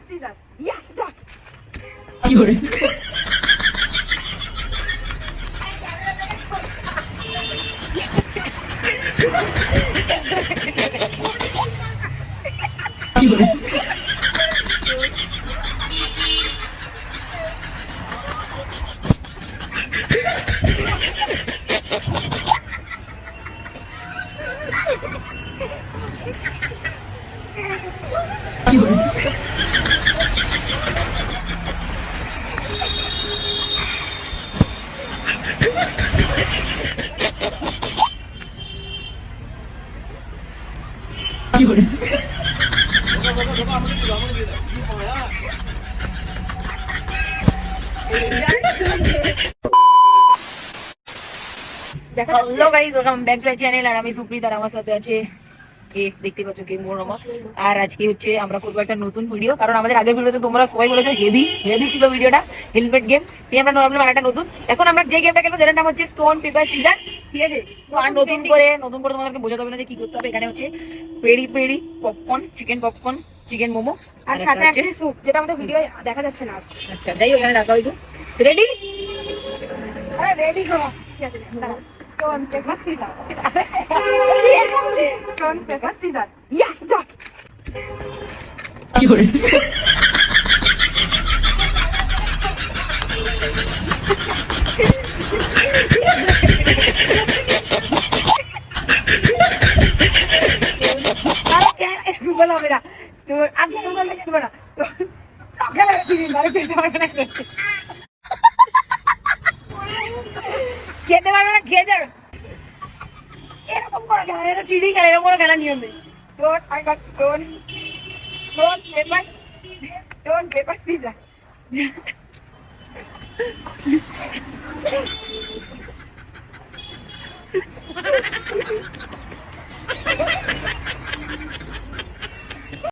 Caesar yeah যা কি করে কি করে কি করে কি করে hello guys, welcome back to my channel. আর আমি সুপ্রিত, আর আমার সাথে আছে দেখতে পাচ্ছ কি মোরমা। আর আজকে হচ্ছে আমরা করবো একটা নতুন ভিডিও, কারণ আমাদের আগের ভিডিওতে তোমরা সবাই বলেছো হেভি হেভি ছিল ভিডিওটা, হেলমেট গেম। দিয়ে আমরা ভাবলাম একটা নতুন, এখন আমরা যে গেমটা খেলবো সেটার নাম হচ্ছে স্টোন পেপার সিজার, ঠিক আছে? তো আর নতুন করে তোমাদেরকে বোঝাতে হবে না যে কি করতে হবে। এখানে হচ্ছে peri peri popcorn, chicken popcorn, chicken momo, আর সাথে একটা স্যুপ, যেটা আমাদের ভিডিও দেখা যাচ্ছে না। আচ্ছা, যাই ওখানে রাখা হয়েছে। রেডি? আরে রেডি গো, ঠিক আছে দাঁড়াও। Stone paper scissor stone paper scissor yeah যা কি করে বলা হবে না তো আগে বললে খেলবে না তো সকালে চিনি ধরে খেতে পারবে না, খেতে পারবে না, খেয়ে যাবে। এরকম করে খেলা, এটা চিড়ি খেলা, এরকম করে খেলা নিয়ম নেই। Stone I got stone stone paper caesar